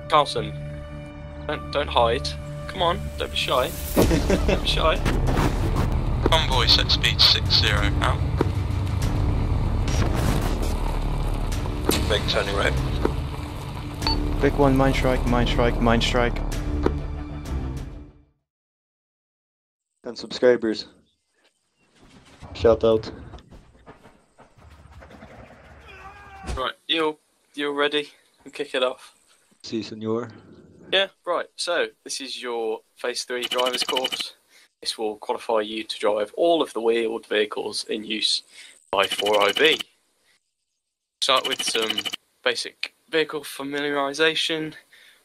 Carlson, don't hide. Come on, don't be shy. Don't be shy. Convoy set speed 60 out. Big turning right. Big one, mine strike, mine strike, mine strike. 10 subscribers. Shout out. Right, you're ready? We'll kick it off. Si, senor. Yeah, right. So this is your Phase 3 driver's course. This will qualify you to drive all of the wheeled vehicles in use by 4IB. Start with some basic vehicle familiarisation,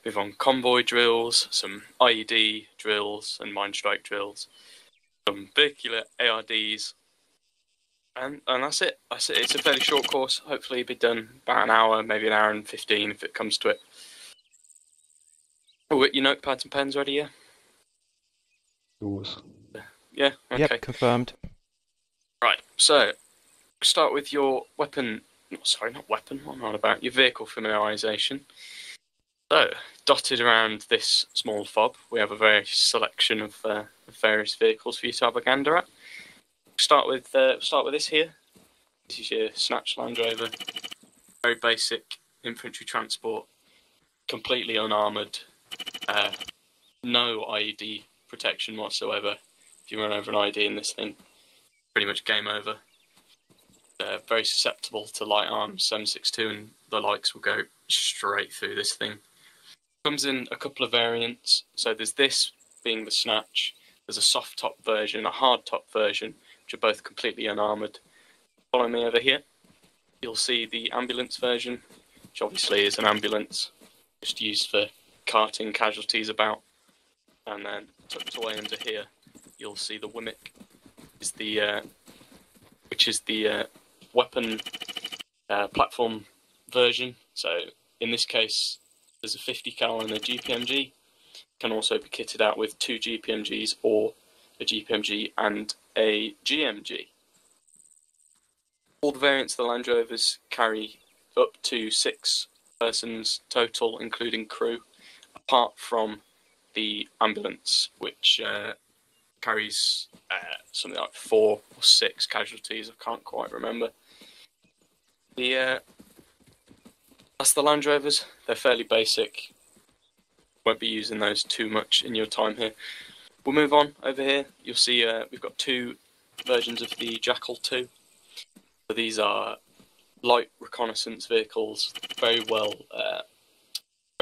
move on convoy drills, some IED drills and mine strike drills, some vehicular ARDs, and that's it. That's it. It's a fairly short course. Hopefully it'll be done about an hour, maybe an hour and 15 if it comes to it. Oh, your notepads and pens ready, yeah? Yours. Yeah, okay. Yep, confirmed. Right, so start with your weapon. Not weapon. What am I on about? Your vehicle familiarisation. So, dotted around this small fob, we have a various selection of various vehicles for you to have a gander at. Start with this here. This is your Snatch Land Rover. Very basic infantry transport, completely unarmoured, no IED protection whatsoever. If you run over an ID in this thing, pretty much game over. Very susceptible to light arms, 7.62 and the likes will go straight through this thing. Comes in a couple of variants. So there's this being the Snatch. There's a soft top version, a hard top version, which are both completely unarmoured. Follow me over here. You'll see the ambulance version, which obviously is an ambulance, just used for carting casualties about. And then tucked away under here, you'll see the WMIC, which is the weapon platform version. So in this case, there's a 50 cal and a GPMG. Can also be kitted out with 2 GPMGs or a GPMG and a GMG. All the variants of the Land Rovers carry up to 6 persons total, including crew, apart from the ambulance, which carries something like 4 or 6 casualties. I can't quite remember. That's the Land Rovers. They're fairly basic. Won't be using those too much in your time here. We'll move on over here. You'll see we've got 2 versions of the Jackal 2. So these are light reconnaissance vehicles. Very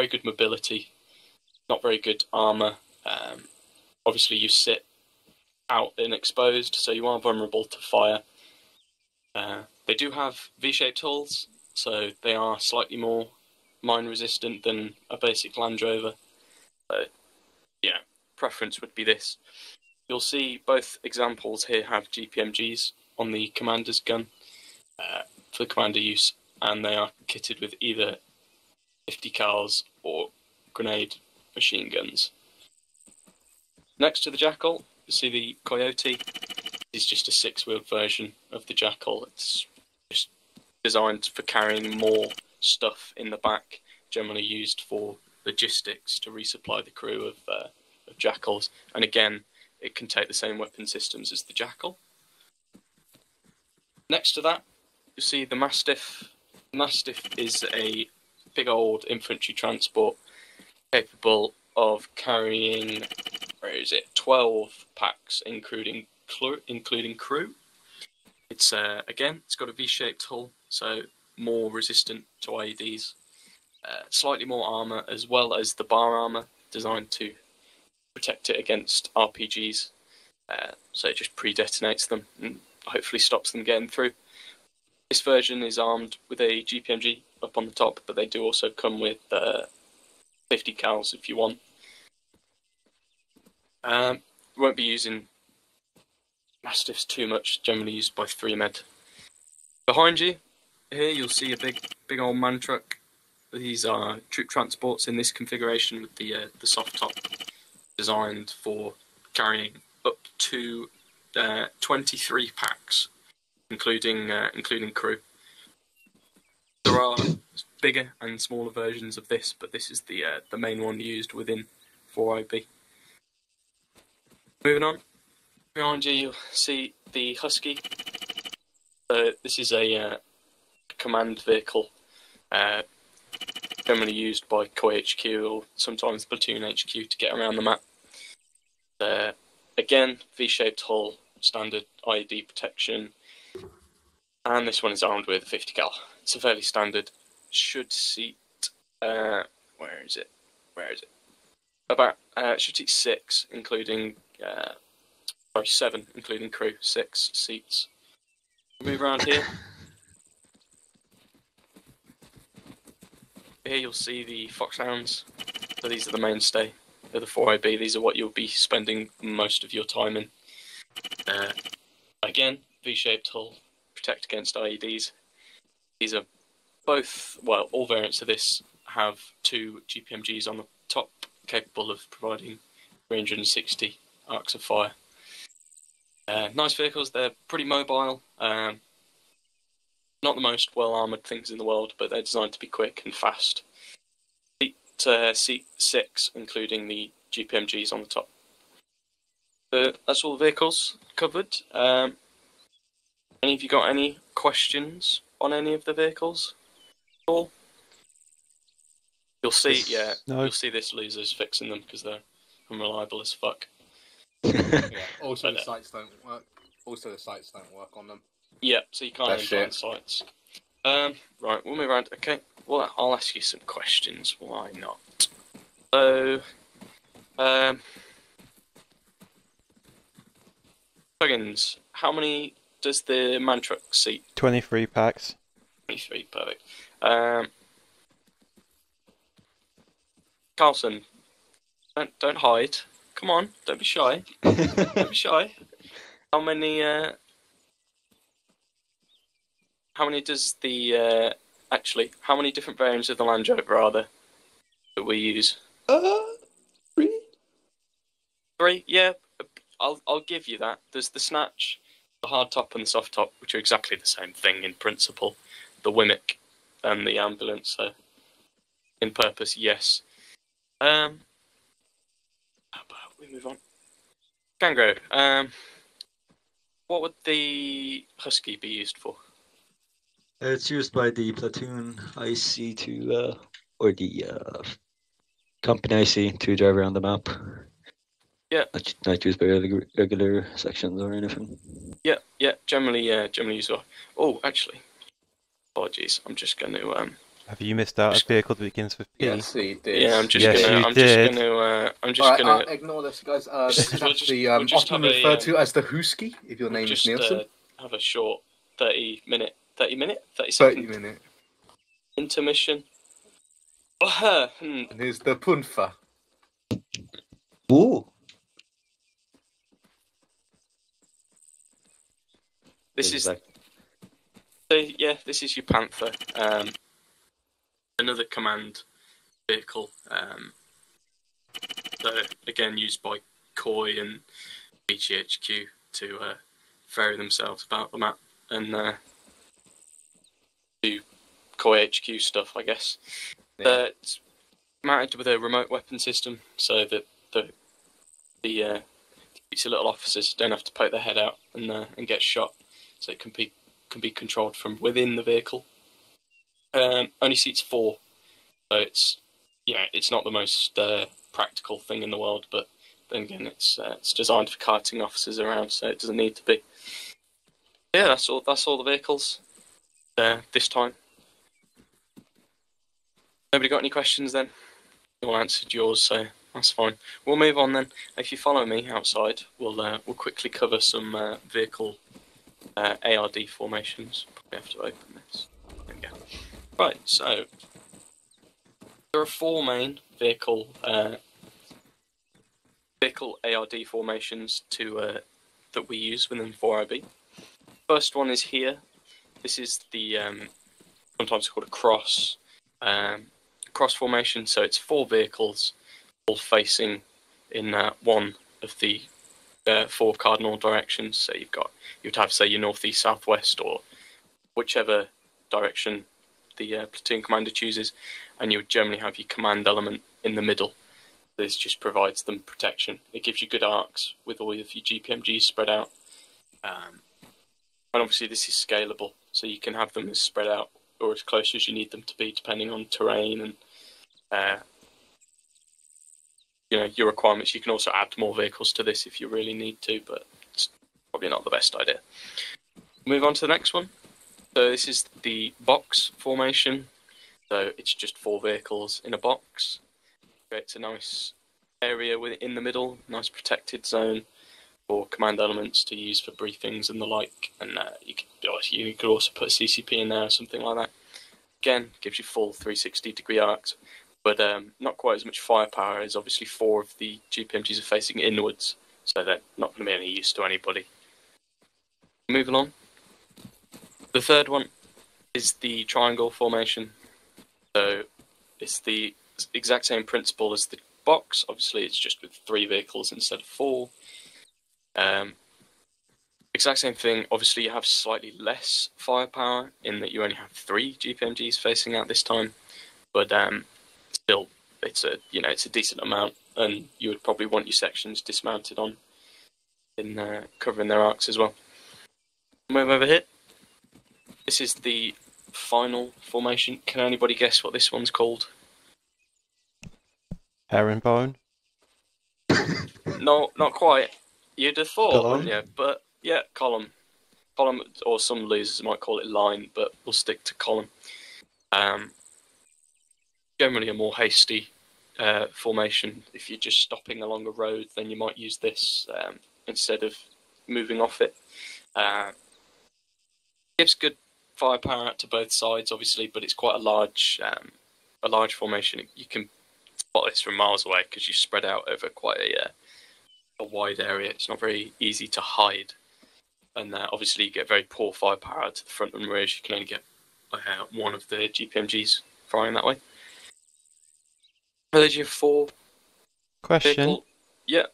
good mobility. Not very good armour. Obviously you sit out and exposed, so you are vulnerable to fire. They do have V-shaped hulls, so they are slightly more mine resistant than a basic Land Rover. So yeah, preference would be this. You'll see both examples here have GPMGs on the commander's gun for the commander use, and they are kitted with either 50 cals or grenade machine guns. Next to the Jackal, you see the Coyote. This is just a 6-wheeled version of the Jackal. It's just designed for carrying more stuff in the back, generally used for logistics to resupply the crew of Jackals. And again, it can take the same weapon systems as the Jackal. Next to that, you see the Mastiff. The Mastiff is a big old infantry transport capable of carrying, 12 packs, including crew. It's again, it's got a V-shaped hull, so more resistant to IEDs. Slightly more armour, as well as the bar armour, designed to protect it against RPGs. So it just pre-detonates them and hopefully stops them getting through. This version is armed with a GPMG up on the top, but they do also come with 50 cals if you want. Won't be using Mastiffs too much, generally used by 3med. Behind you, here you'll see a big old man truck. These are troop transports in this configuration with the soft top, designed for carrying up to 23 packs, including crew. There are bigger and smaller versions of this, but this is the main one used within 4IB. Moving on, behind you you'll see the Husky. This is a command vehicle, generally used by Koi HQ or sometimes Platoon HQ to get around the map. Again, V-shaped hull, standard IED protection, and this one is armed with 50 cal. It's a fairly standard. Should seat where is it? About should seat 6, including 7, including crew. 6 seats. Move around here. Here you'll see the Foxhounds. So these are the mainstay of the 4IB. These are what you'll be spending most of your time in. Again, V-shaped hull, protect against IEDs. These are both, well, all variants of this have 2 GPMGs on the top, capable of providing 360 arcs of fire. Nice vehicles, they're pretty mobile. Not the most well-armoured things in the world, but they're designed to be quick and fast. Seat 6, including the GPMGs on the top. That's all the vehicles covered. Any of you got any questions on any of the vehicles? All? You'll see, yeah, No. you'll see this loser's fixing them because they're unreliable as fuck. Yeah. Also, But, the sights don't work. Also, the sights don't work on them. Yeah, so you can't That's aim blind shit. sights. Right, we'll move around. Okay, well, I'll ask you some questions. Why not? So, plugins. How many does the man truck seat? 23 packs. 23, perfect. Carlson, don't hide. Come on, don't be shy. Don't be shy. How many does the how many different variants of the Land Rover are there that we use? 3. 3, yeah. I'll give you that. There's the Snatch, the hard top, and the soft top, which are exactly the same thing in principle. The Wimmick and the ambulance. So, in purpose, yes. How about we move on? Gangro. What would the Husky be used for? It's used by the platoon IC to, or the company IC to drive around the map. Yeah. Not used by regular sections or anything. Yeah, generally used for. Oh, actually, apologies. I'm just going to Have you missed out a vehicle that begins with P? Yes, he did. Yeah, I'm just Yes, gonna. you I'm did. just gonna. Ignore this, guys. This is We'll actually just often have a, referred to as the Husky, if your name just is Nielsen. have a short 30 30 second minute. intermission. And here's the Punfa. Ooh. This is Exact- this is your Panther. Another command vehicle. So again used by Koi and BGHQ to ferry themselves about the map and do Koi HQ stuff, I guess. Yeah. It's mounted with a remote weapon system, so that the little officers don't have to poke their head out and get shot. So it can be controlled from within the vehicle. Only seats 4, so it's not the most practical thing in the world, but then again it's designed for carting officers around, so it doesn't need to be. Yeah, that's all the vehicles this time. Nobody got any questions then? You all answered yours, so that's fine. We'll move on then. If you follow me outside, we'll quickly cover some vehicle ARD formations. Probably have to open this. There we go. Right, so there are 4 main vehicle ARD formations that we use within 4IB. First one is here. This is the sometimes called a cross formation. So it's 4 vehicles all facing in one of the 4 cardinal directions. So you'd have, say, your northeast, southwest, or whichever direction the platoon commander chooses, and you would generally have your command element in the middle. This just provides them protection. It gives you good arcs with all of your GPMGs spread out. And obviously this is scalable, so you can have them as spread out or as close as you need them to be, depending on terrain and your requirements. You can also add more vehicles to this if you really need to, but it's probably not the best idea. Move on to the next one. So this is the box formation. So it's just 4 vehicles in a box. Creates a nice area in the middle, nice protected zone for command elements to use for briefings and the like. And you could also put a CCP in there or something like that. Again, gives you full 360-degree arcs, but not quite as much firepower, as obviously 4 of the GPMGs are facing inwards, so they're not going to be any use to anybody. Moving on. The third one is the triangle formation. So it's the exact same principle as the box. Obviously, it's just with 3 vehicles instead of 4. Exact same thing. Obviously, you have slightly less firepower in that you only have 3 GPMGs facing out this time, but still, it's a decent amount, and you would probably want your sections dismounted on in covering their arcs as well. Move over here. This is the final formation. Can anybody guess what this one's called? Herringbone. No, not quite. You'd have thought, Column? wouldn't you? But yeah, column. Column, or some losers might call it line, but we'll stick to column. Generally a more hasty formation. If you're just stopping along a road, then you might use this instead of moving off it. Gives good firepower out to both sides, obviously, but it's quite a large formation. You can spot this from miles away because you spread out over quite a wide area. It's not very easy to hide, and obviously you get very poor firepower out to the front and rear. You can only get one of the GPMGs firing that way. There's your 4 Question. vehicle. Yeah.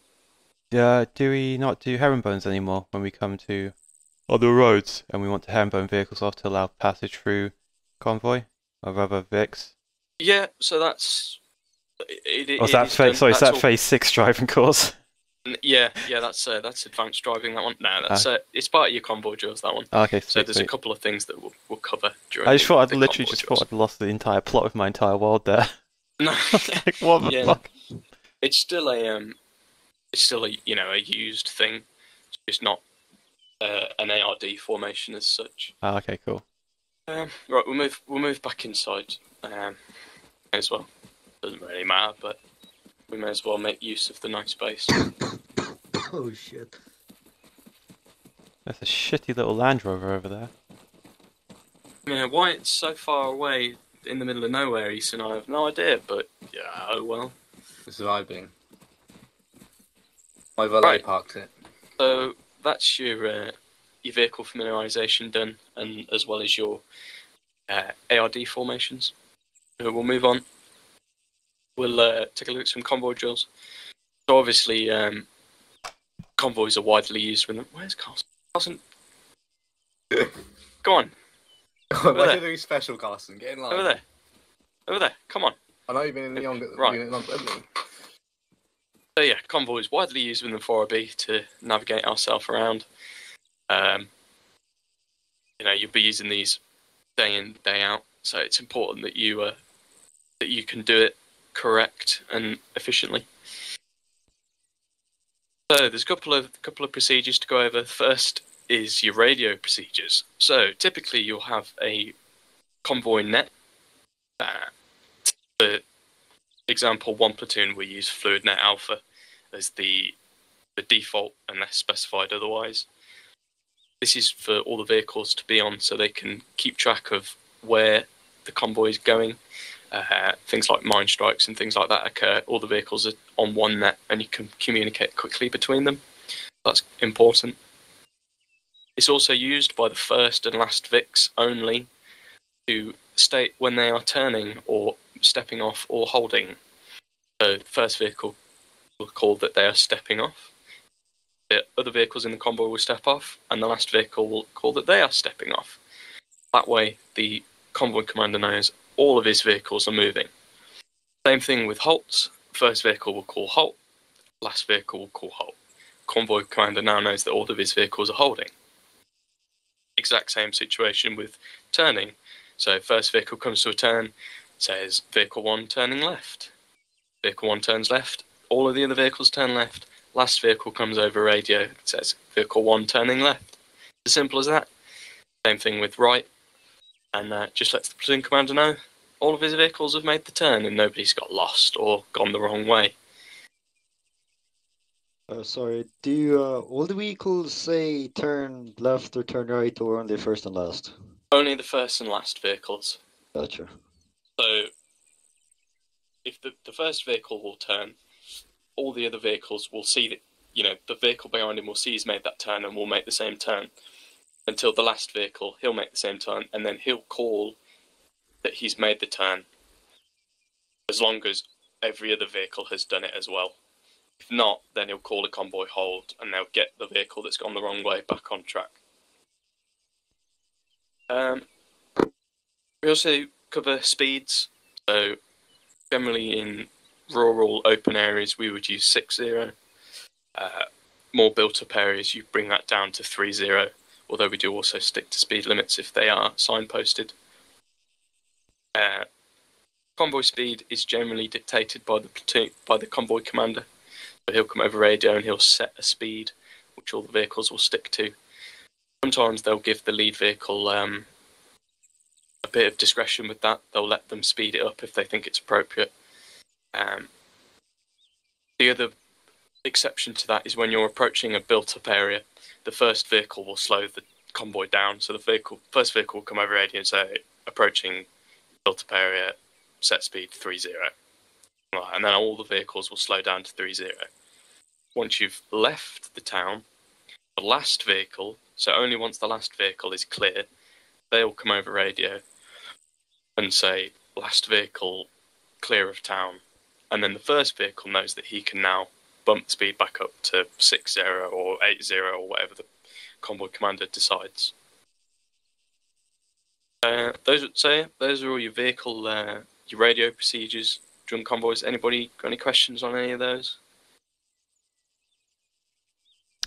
Yeah, do we not do herringbones anymore when we come to other roads and we want to herringbone vehicles off to allow passage through convoy of other Vics? Yeah, so that's... Is that phase 6 driving course? Yeah, that's advanced driving, that one. No, that's it's part of your convoy drills, that one. Okay, so there's sweet. a couple of things that we'll cover during. I just thought I'd lost the entire plot of my entire world there. No, like, what the fuck? It's still a a used thing. It's just not an ARD formation as such. Oh, okay, cool. Right, we'll move back inside as well. Doesn't really matter, but we may as well make use of the nice space. Oh shit. There's a shitty little Land Rover over there. Yeah, why it's so far away in the middle of nowhere, Ethan, I have no idea, but yeah, oh well. This is what I've been. My valet parked it. So that's your vehicle familiarization done, and as well as your ARD formations. So we'll move on. We'll take a look at some convoy drills. So obviously, convoys are widely used with them. Where's Carson? Carson, go on. Why are you special, Carson? Get in line. Over there. Come on. I know you've been in the young. Right. So yeah, convoys widely used within 4B to navigate ourselves around. You'll be using these day in, day out, so it's important that you can do it correct and efficiently. So there's a couple of procedures to go over. First is your radio procedures. So typically you'll have a convoy net. For example, one platoon will use FluidNet Alpha as the default unless specified otherwise. This is for all the vehicles to be on so they can keep track of where the convoy is going. Things like mine strikes and things like that occur. All the vehicles are on one net and you can communicate quickly between them. That's important. It's also used by the first and last Vics only to state when they are turning or stepping off or holding. So the first vehicle will call that they are stepping off. The other vehicles in the convoy will step off, and the last vehicle will call that they are stepping off. That way, the convoy commander knows all of his vehicles are moving. Same thing with halts. First vehicle will call halt, last vehicle will call halt. Convoy commander now knows that all of his vehicles are holding. Exact same situation with turning. So first vehicle comes to a turn, says vehicle 1 turning left. Vehicle 1 turns left, all of the other vehicles turn left. Last vehicle comes over radio, says vehicle 1 turning left. As simple as that. Same thing with right, and just lets the platoon commander know all of his vehicles have made the turn and nobody's got lost or gone the wrong way. Sorry, do all the vehicles say turn left or turn right, or only first and last? Only the first and last vehicles. Gotcha. So, if the first vehicle will turn, all the other vehicles will see that, the vehicle behind him will see he's made that turn and will make the same turn. Until the last vehicle, he'll make the same turn, and then he'll call that he's made the turn, as long as every other vehicle has done it as well. If not, then he'll call a convoy hold, and they'll get the vehicle that's gone the wrong way back on track. We also cover speeds. So generally in rural open areas, we would use 6-0. More built-up areas, you bring that down to 3-0. Although we do also stick to speed limits if they are signposted. Convoy speed is generally dictated by the platoon, by the convoy commander. So he'll come over radio and he'll set a speed which all the vehicles will stick to. Sometimes they'll give the lead vehicle a bit of discretion with that. They'll let them speed it up if they think it's appropriate. The other exception to that is when you're approaching a built-up area, the first vehicle will slow the convoy down. So the first vehicle will come over radio and say, approaching built-up area, set speed 3-0. And then all the vehicles will slow down to 3-0. Once you've left the town, the last vehicle, so only once the last vehicle is clear, they'll come over radio and say, last vehicle clear of town. And then the first vehicle knows that he can now bump the speed back up to 6-0 or 8-0 or whatever the convoy commander decides. Those are all your vehicle, your radio procedures, drum convoys. Anybody got any questions on any of those?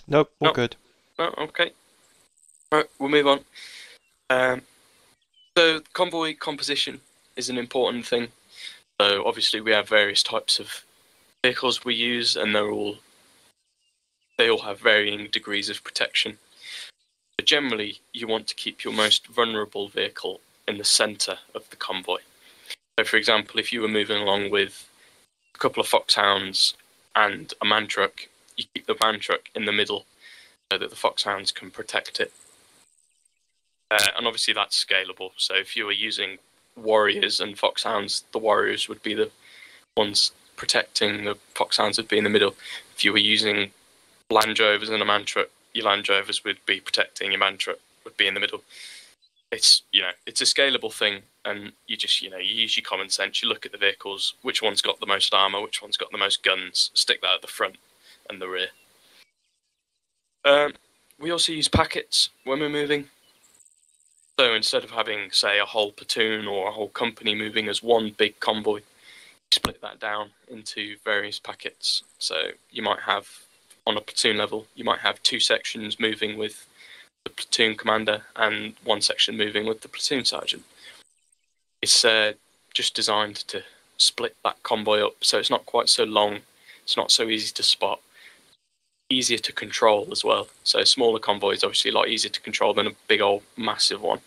Nope, all No. good. No, okay. Alright, we'll move on. So convoy composition is an important thing. So obviously we have various types of vehicles we use, and they all have varying degrees of protection. But generally, you want to keep your most vulnerable vehicle in the centre of the convoy. So, for example, if you were moving along with a couple of foxhounds and a man truck, you keep the man truck in the middle so that the foxhounds can protect it. And obviously that's scalable. So if you were using warriors and foxhounds, the warriors would be the ones protecting, the foxhounds would be in the middle. If you were using Land Rovers and a man truck, your Land Rovers would be protecting, your man truck would be in the middle. It's a scalable thing, and you just you use your common sense. You look at the vehicles, which one's got the most armor, which one's got the most guns, stick that at the front and the rear. We also use packets when we're moving. So instead of having, say, a whole platoon or a whole company moving as one big convoy, you split that down into various packets. So you might have, on a platoon level, you might have 2 sections moving with the platoon commander and 1 section moving with the platoon sergeant. It's just designed to split that convoy up, so it's not quite so long, it's not so easy to spot, easier to control as well. So smaller convoys obviously a lot easier to control than a big old massive one.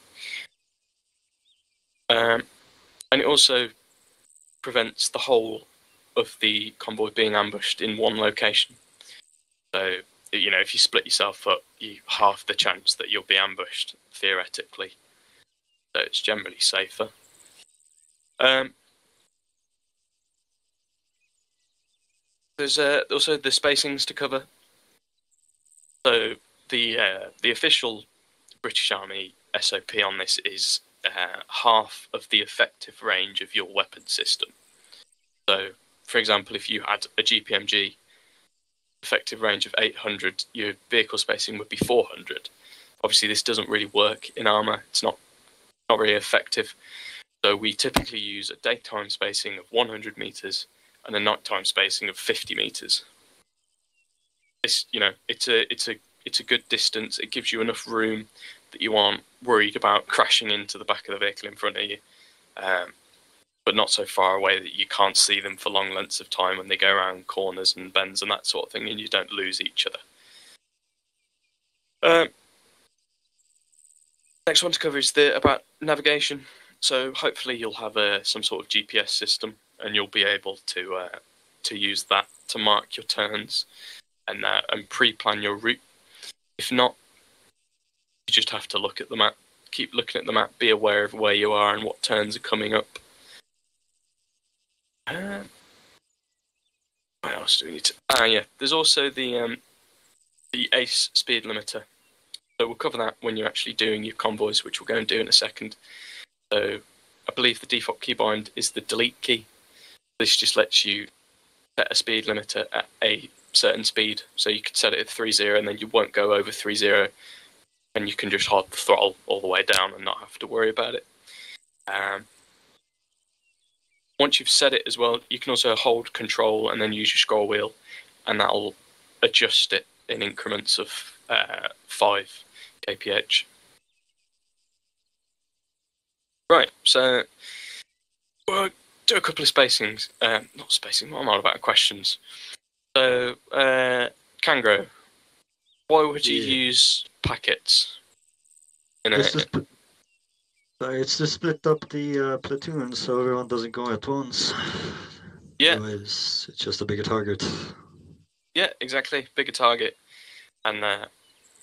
And it also prevents the whole of the convoy being ambushed in one location. So, if you split yourself up, you half the chance that you'll be ambushed, theoretically. So it's generally safer. There's also the spacings to cover. So the official British Army SOP on this is half of the effective range of your weapon system. So, for example, if you had a GPMG, effective range of 800, your vehicle spacing would be 400. Obviously, this doesn't really work in armour. It's not not really effective. So we typically use a daytime spacing of 100 meters and a nighttime spacing of 50 meters. It's it's a good distance. It gives you enough room that you aren't worried about crashing into the back of the vehicle in front of you, but not so far away that you can't see them for long lengths of time when they go around corners and bends and that sort of thing, and you don't lose each other. Next one to cover is about navigation. So hopefully you'll have some sort of GPS system, and you'll be able to use that to mark your turns and pre-plan your route. If not, you just have to look at the map. Keep looking at the map. Be aware of where you are and what turns are coming up. What else do we need to? Yeah. There's also the ACE speed limiter. So we'll cover that when you're actually doing your convoys, which we'll go and do in a second. So I believe the default keybind is the delete key. This just lets you set a speed limiter at a certain speed. So you could set it at 30 and then you won't go over 30, and you can just hold the throttle all the way down and not have to worry about it. Once you've set it as well, you can also hold control and then use your scroll wheel, and that'll adjust it in increments of 5 kph. Right, so we'll do a couple of spacings. Not spacing, I'm all about questions. So, Kangro, why would you use packets? It's to split up the platoon so everyone doesn't go at once. Yeah. Otherwise, it's just a bigger target. Yeah, exactly. Bigger target and a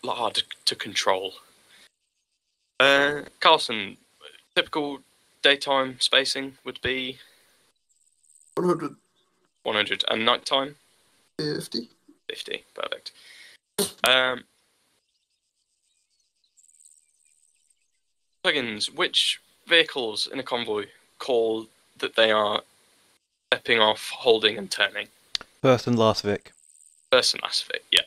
lot harder to control. Carlson, typical daytime spacing would be 100. 100, and nighttime 50. 50. Perfect. Plugins, which vehicles in a convoy call that they are stepping off, holding, and turning? First and last Vic. First and last Vic, yeah.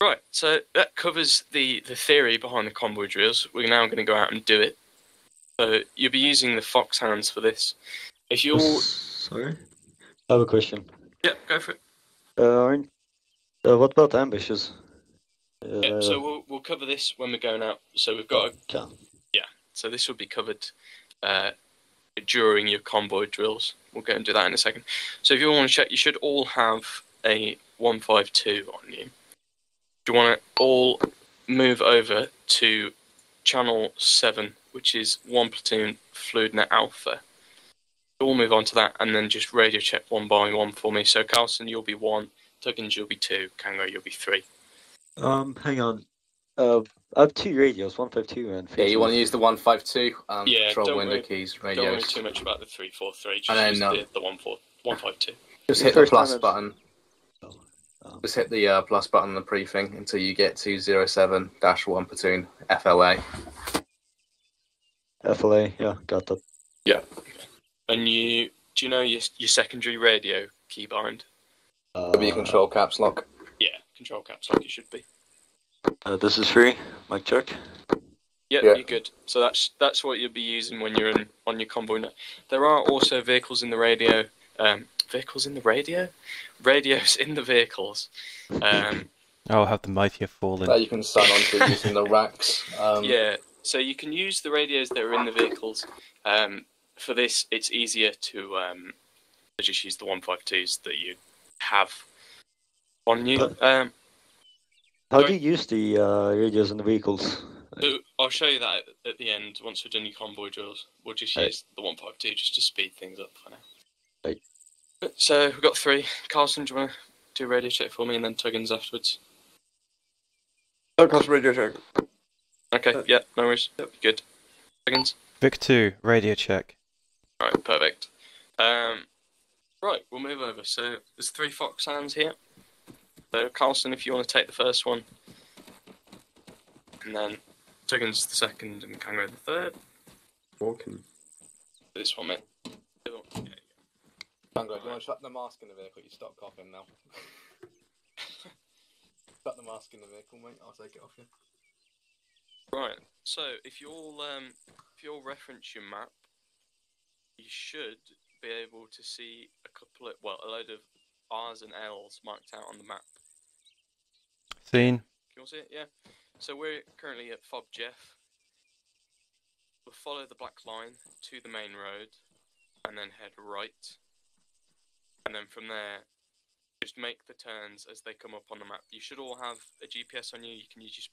Right, so that covers the theory behind the convoy drills. We're now going to go out and do it. So you'll be using the foxhounds for this. If you're... Sorry? I have a question. Yeah, go for it. What about ambushes? Yeah, so we'll cover this when we're going out. So we've got so this will be covered during your convoy drills. We'll go and do that in a second. So if you want to check, you should all have a 152 on you. You want to all move over to channel 7, which is 1 platoon FluidNet Alpha. All move on to that and then just radio check one by one for me. So Carlson, you'll be 1, Tuggins, you'll be 2, Kango, you'll be 3. Hang on. I have 2 radios, 152 and 50. Yeah, you want to use the 152 Yeah, control don't window worry- keys, Don't worry radios. too much about the 343, just And then, use the 152. Just The hit the first plus time button. Just hit the plus button on the briefing until you get to 07-1 platoon FLA. FLA, yeah, got that. Yeah. And do you know your secondary radio keybind? Be control caps lock. Yeah, control caps like it should be. This is free, mic check. Yeah, Yeah. you're good. So that's what you'll be using when you're on your convoy net. There are also vehicles in the radio. Vehicles in the radio? Radios in the vehicles. Oh, have the mighty have fallen. That you can sign on to using the racks. Yeah, so you can use the radios that are in the vehicles. For this, it's easier to just use the 152s that you have on you. How do you use the radios in the vehicles? So I'll show you that at the end once we've done your convoy drills. We'll just use the 152 just to speed things up for now. Right. So we've got 3. Carlson, do you want to do a radio check for me and then Tuggins afterwards? Carlson, radio check. Okay, yeah, no worries. Good. Tuggins? Vic 2, radio check. Right, perfect. Right, we'll move over. So there's 3 foxhounds here. So Carlson, if you want to take the first one, and then Tuggins the second, and Kango the third. Walking. This one, mate. Tango, do you want to shut the mask in the vehicle? You stop coughing now. Shut the mask in the vehicle, mate. I'll take it off you. Right. So if you'll reference your map, you should be able to see a load of R's and L's marked out on the map. Seen. Can you all see it? Yeah. So we're currently at Fob Jeff. We'll follow the black line to the main road, and then head right. And then from there, just make the turns as they come up on the map. You should all have a GPS on you. You can use your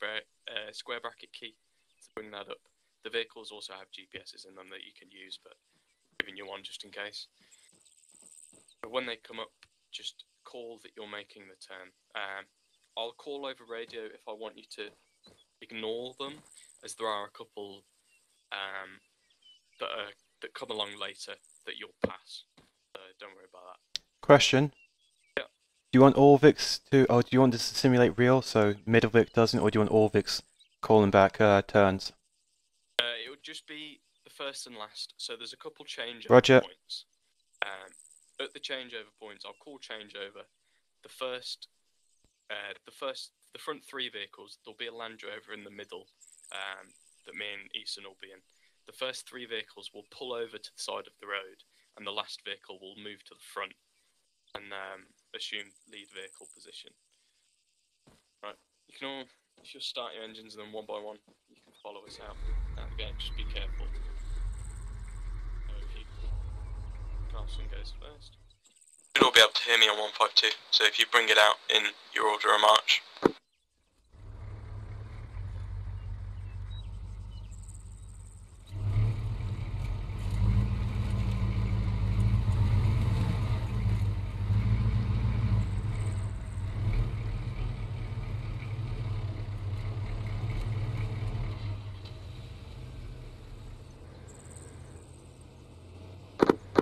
square bracket key to bring that up. The vehicles also have GPSs in them that you can use, but I'm giving you one just in case. But when they come up, just call that you're making the turn. I'll call over radio if I want you to ignore them, as there are a couple that come along later that you'll pass. So don't worry about that. Question. Yeah. Do you want all Vics to, or do you want this to simulate real, so middle Vic doesn't, or do you want all Vics calling back turns? It would just be the first and last. So there's a couple changeover Roger. points. At the changeover points, I'll call changeover. The front three vehicles, there'll be a Land Rover in the middle that me and Eason will be in. The first three vehicles will pull over to the side of the road, and the last vehicle will move to the front and assume lead vehicle position. Right, you can all, if you'll start your engines, and then one by one, you can follow us out. And again, just be careful. So if you, Carlson goes first. You'll all be able to hear me on 152, so if you bring it out in your order of march.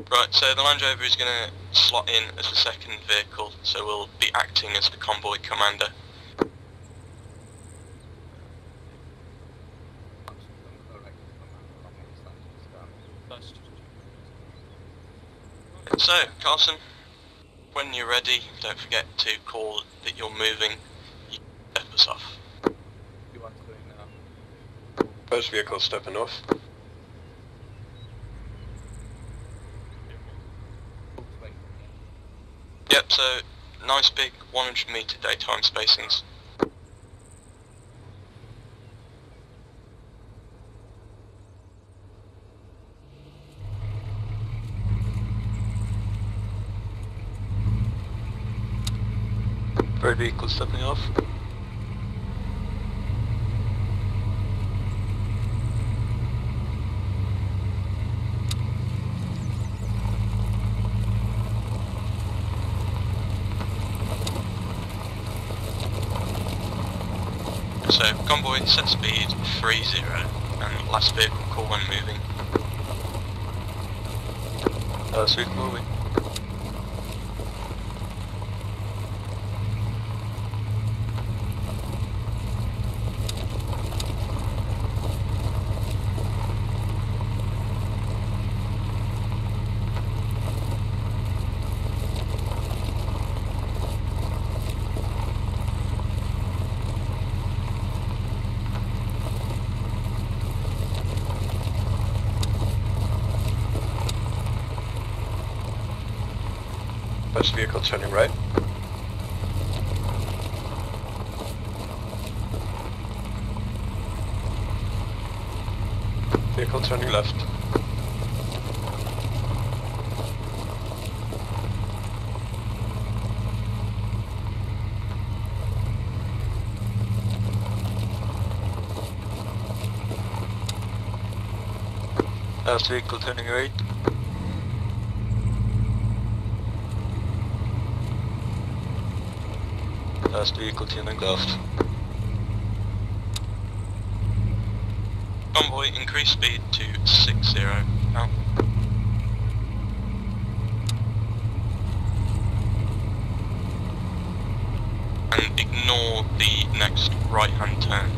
Right, so the Land Rover is going to slot in as the second vehicle, so we'll be acting as the convoy commander. So, Carlson, when you're ready, don't forget to call that you're moving. You can step us off. You want to do it now? First vehicle stepping off. Yep, so nice big 100 metre daytime spacings. Third vehicle stepping off. So, convoy, set speed 30, and last vehicle call when moving. Last vehicle moving. First vehicle turning right. Vehicle turning left. Last vehicle turning right. Last vehicle turning left. Convoy, increase speed to 60 now. And ignore the next right hand turn.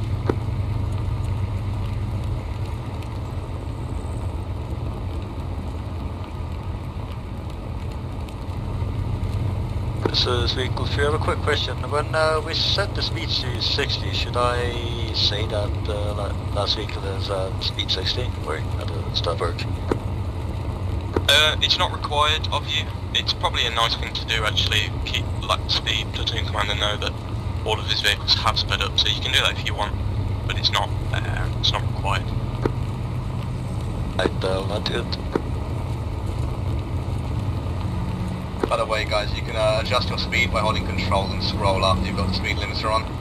So, Vehicle 3, I have a quick question. When we set the speed to 60, should I say that last vehicle is speed 60? Or how does that work? It's not required of you. It's probably a nice thing to do actually, keep like the platoon commander know that all of his vehicles have sped up, so you can do that if you want, but it's not required. Not good. By the way, guys, you can adjust your speed by holding control and scroll after you've got the speed limiter on.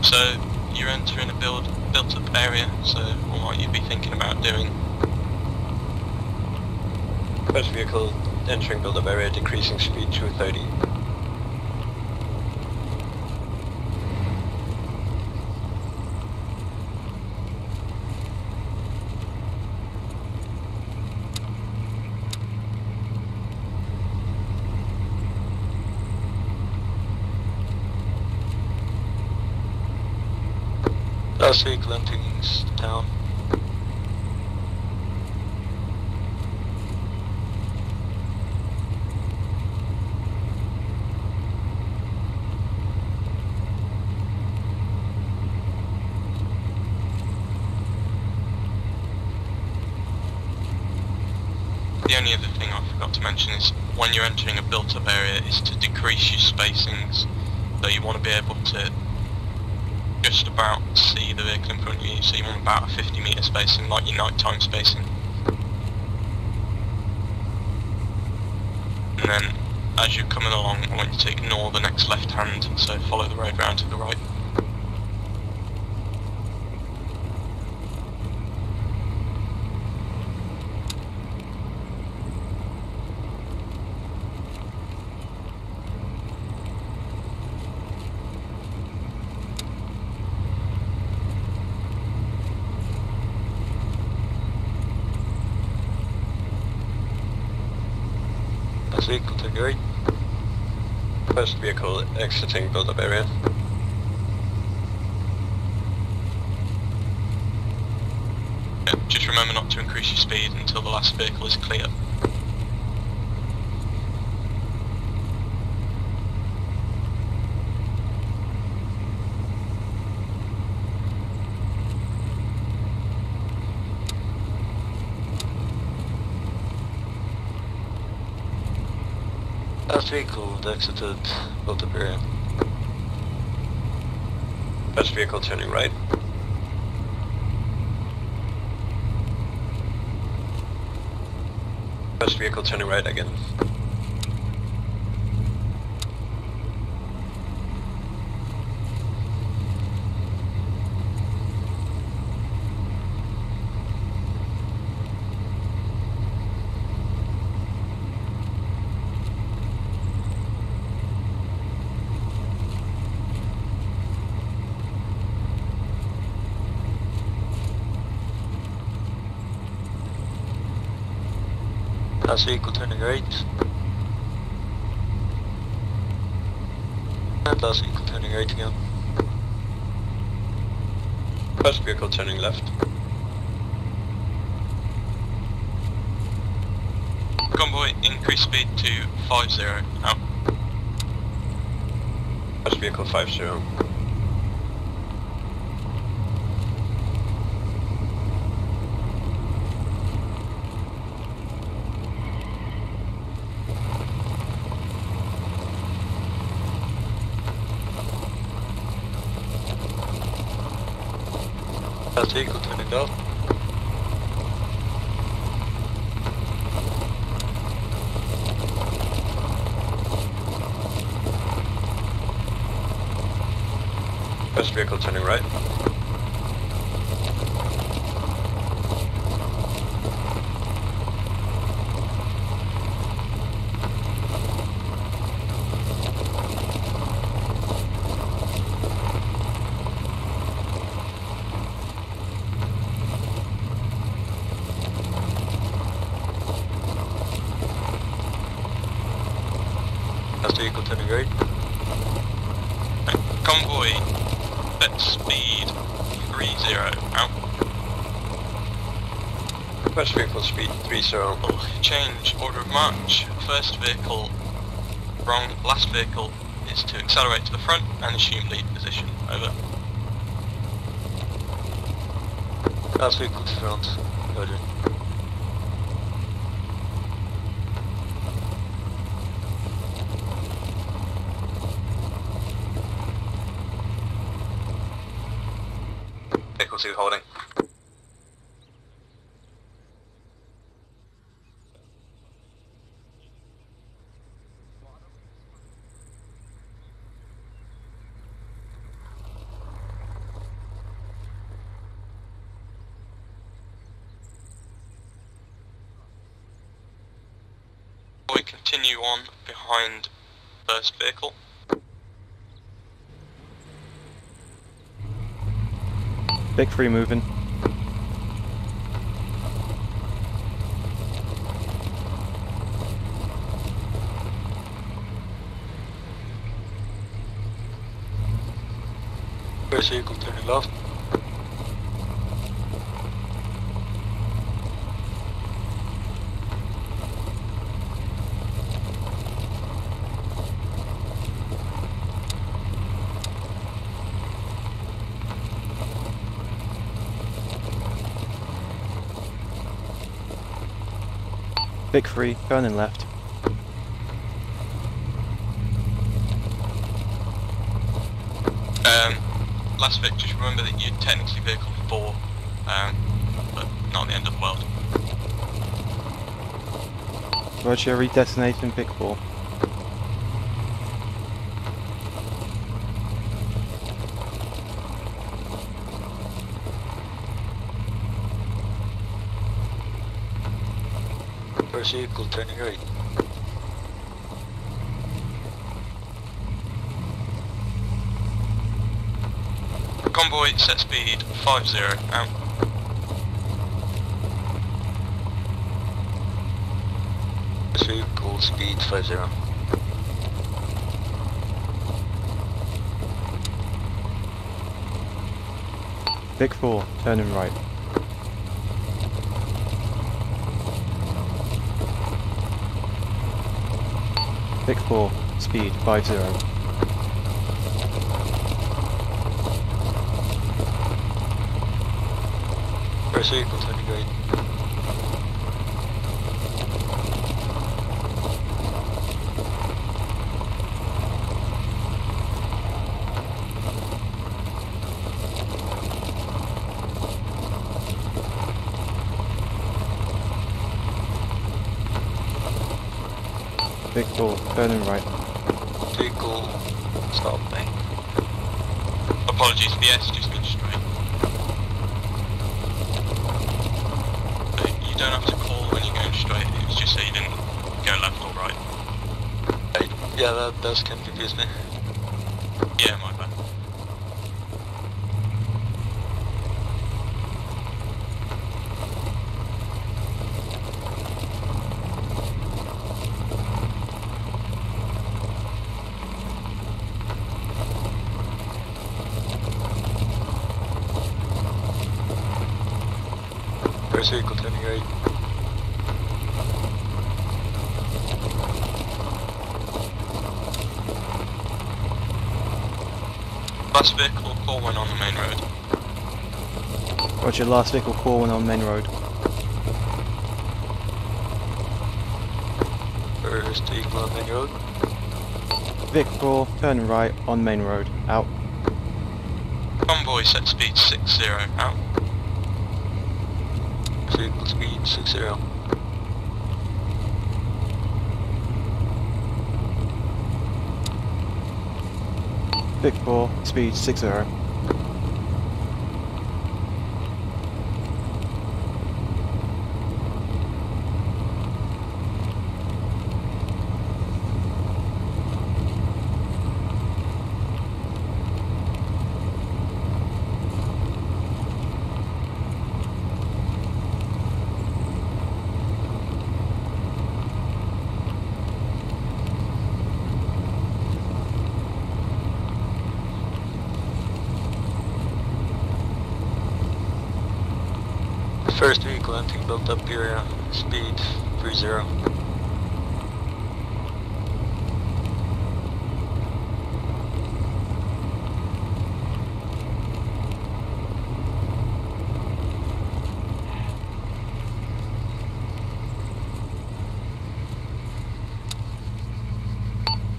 So you're entering a built-up area, so what might you be thinking about doing? First vehicle entering build-up area, decreasing speed to 30. Last vehicle entering town. The only other thing I forgot to mention is when you're entering a built-up area is to decrease your spacings, so you want to be able to just about see the vehicle in front of you, so you want about a 50 metre spacing, like your nighttime spacing. And then as you're coming along, I want you to ignore the next left hand, so follow the road round to the right. Vehicle to the right. First vehicle exiting build-up area. Yeah, just remember not to increase your speed until the last vehicle is clear. Last vehicle exited build-up area. First vehicle turning right. First vehicle turning right again. Last vehicle turning right. And last vehicle turning right again. First vehicle turning left. Convoy, increase speed to 50, out. First vehicle 50. Last vehicle turning left. First vehicle turning right. Last vehicle turning right. Convoy, set speed 30, out. First vehicle speed 30. Change order of march. First vehicle wrong, last vehicle is to accelerate to the front and assume lead position. Over. Last vehicle to front. Roger. Vehicle 2 holding. We continue on behind first vehicle. Big 3 moving. First vehicle turning left. Big 3, turning left. Last Vic, just remember that you're technically vehicle 4, but not the end of the world. Roger, redestination Big 4. First vehicle turning right. Convoy, set speed 50, out. First vehicle speed 50. Big 4, turning right. Big 4, speed 50. First vehicle turning right. Big 4, turning right. Vehicle stopping. Apologies, the S just means straight. So you don't have to call when you're going straight, it was just so you didn't go left or right. Right. Yeah, that does kind of confuse me. Yeah, my bad. First vehicle turning right. Last vehicle, call one on the main road. Roger, last vehicle, call 1 on main road. First vehicle on main road. Vic 4, turning right on main road. Out. Convoy, set speed 60, out. Vehicle speed 60. Vic 4, speed 60. First vehicle entering built up area, speed 30.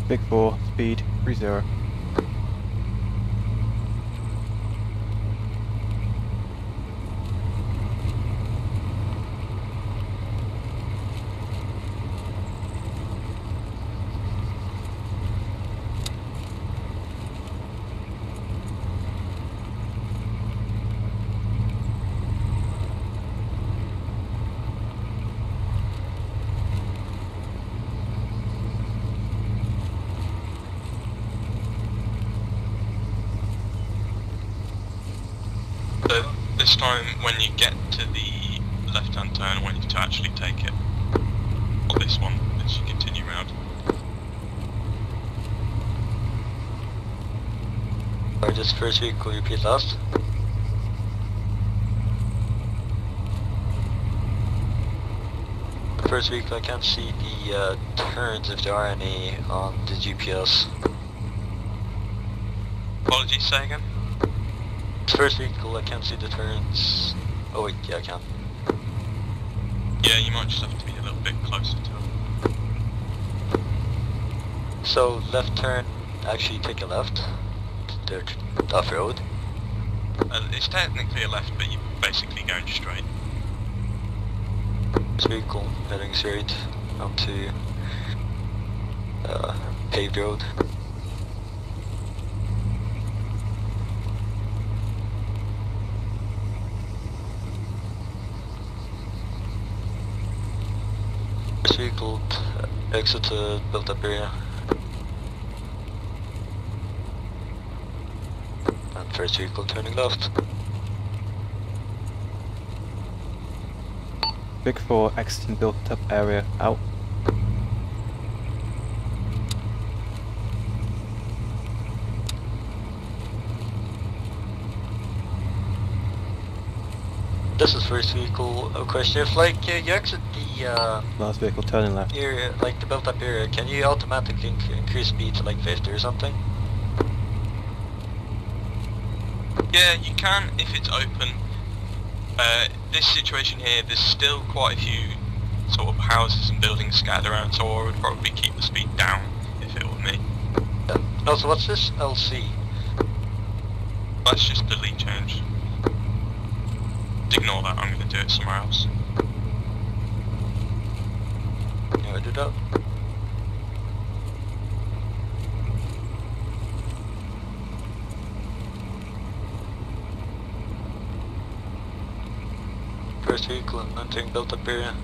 Big 4, speed 30. So this time, when you get to the left-hand turn, I want you to actually take it. Or this one, as you continue round. Or this first vehicle, repeat last. First vehicle, I can't see the turns if there are any on the GPS. Apologies, say again? First vehicle, I can't see the turns. Oh wait, yeah I can. Yeah, you might just have to be a little bit closer to it. So left turn, actually take a left. They're off road. It's technically a left, but you're basically going straight. This vehicle heading straight onto paved road. This vehicle exit to built up area. And first vehicle turning left. Big 4, exiting built up area, out. This is first vehicle. A question: if like you exit the Last vehicle turning left. area, like the built-up area, can you automatically increase speed to like 50 or something? Yeah, you can if it's open. This situation here, there's still quite a few sort of houses and buildings scattered around, so I would probably keep the speed down if it were me. No, so what's this? LC. That's just the lead change. Ignore that, I'm going to do it somewhere else. Yeah, I do that. First vehicle entering built-up area.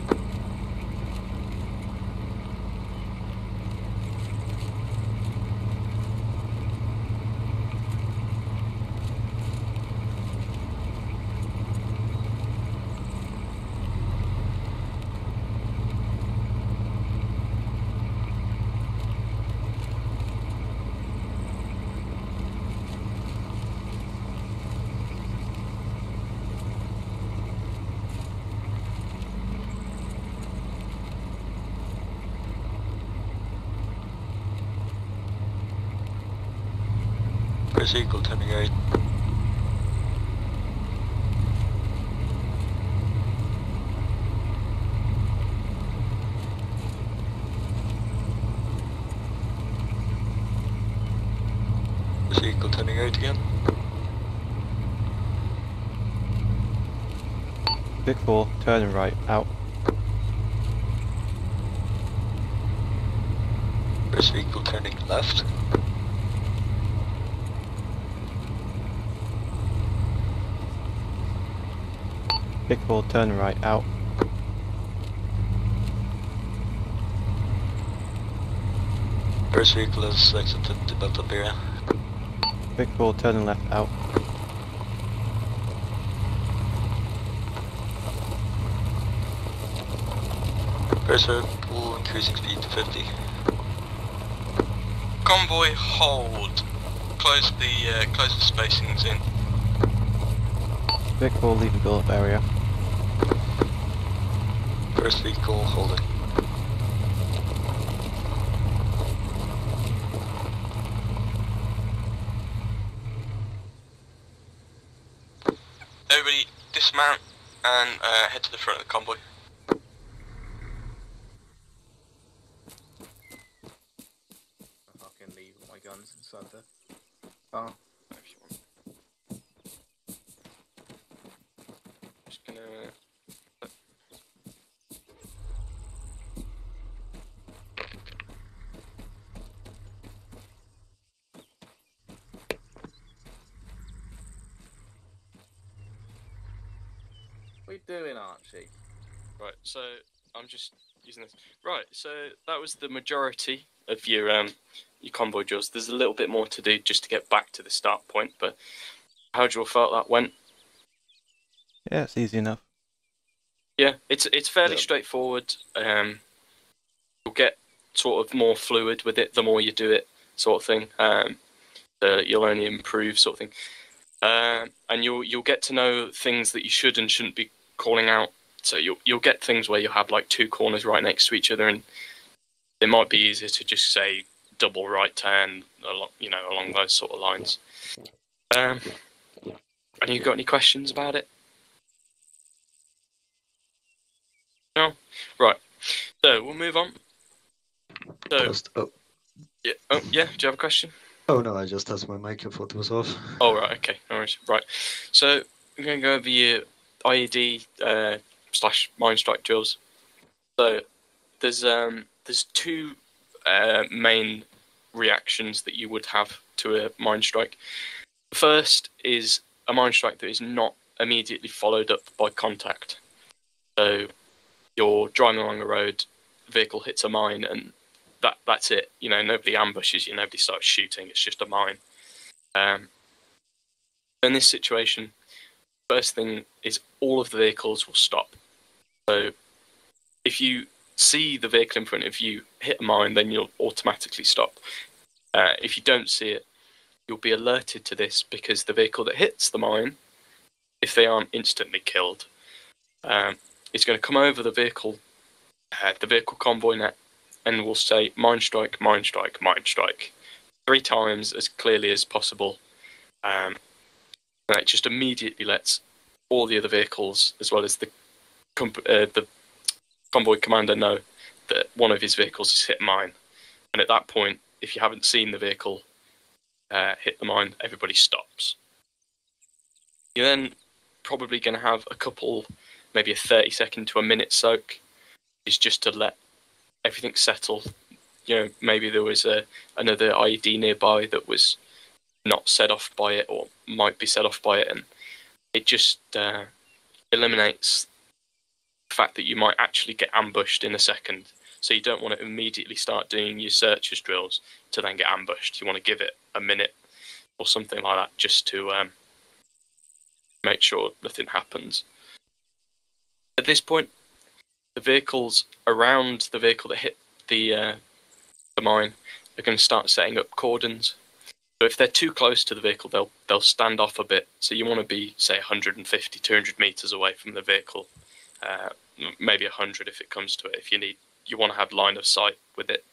First vehicle turning right. First vehicle turning right again. Big 4, turning right, out. First vehicle turning left. Big 4, turning right, out. First vehicle is exited the built-up area. Big 4, turning left, out. First vehicle increasing speed to 50. Convoy, hold. Close the spacings in. Big 4, leaving build-up area. First vehicle holding. Everybody dismount and head to the front of the convoy. I can leave all my guns inside the car. If you want. Just gonna. What are you doing, Archie? Right, so I'm just using this. Right, so that was the majority of your convoy drills. There's a little bit more to do just to get back to the start point, but how do you all felt that went? Yeah, it's easy enough. Yeah, it's fairly Yeah. straightforward. You'll get sort of more fluid with it the more you do it, sort of thing. You'll only improve, sort of thing. And you'll get to know things that you should and shouldn't be calling out. So you'll get things where you have like two corners right next to each other, and it might be easier to just say double right turn, along those sort of lines. And you got any questions about it? No? Right. So we'll move on. So yeah, do you have a question? Oh no, I just tested my mic. I thought it was off. Oh right, okay, no worries. Right. So I'm gonna go over your IED / mine strike drills. So there's two main reactions that you would have to a mine strike. The first is a mine strike that is not immediately followed up by contact. So you're driving along a road, the vehicle hits a mine, and that's it. Nobody ambushes you, nobody starts shooting. It's just a mine. In this situation, first thing is all of the vehicles will stop. So if you see the vehicle in front of you hit a mine, then you'll automatically stop. If you don't see it, you'll be alerted to this because the vehicle that hits the mine, if they aren't instantly killed, is going to come over the vehicle convoy net, and will say mine strike, mine strike, mine strike 3 times as clearly as possible. And it just immediately lets all the other vehicles, as well as the convoy commander, know that one of his vehicles has hit a mine. And at that point, if you haven't seen the vehicle hit the mine, everybody stops. You're then probably going to have a couple, maybe a 30-second to a minute soak, is just to let everything settle. Maybe there was another IED nearby that was not set off by it, or might be set off by it, and it just eliminates the fact that you might actually get ambushed in a second. So you don't want to immediately start doing your searches drills to then get ambushed. You want to give it a minute or something like that, just to make sure nothing happens. At this point, the vehicles around the vehicle that hit the mine are going to start setting up cordons. So if they're too close to the vehicle, they'll stand off a bit. So you want to be, say, 150, 200 meters away from the vehicle, maybe 100 if it comes to it. If you want to have line of sight with it.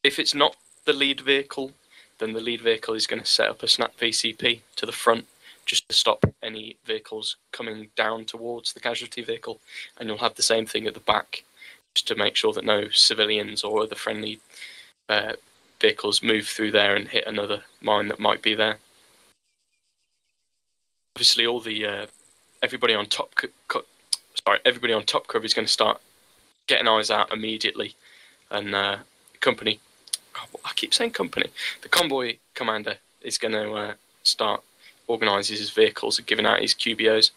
If it's not the lead vehicle, then the lead vehicle is going to set up a snap VCP to the front, just to stop any vehicles coming down towards the casualty vehicle, and you'll have the same thing at the back, just to make sure that no civilians or other friendly vehicles move through there and hit another mine that might be there. Obviously, all the everybody on top cover is going to start getting eyes out immediately, and the convoy commander is going to start organises his vehicles and giving out his QBOs.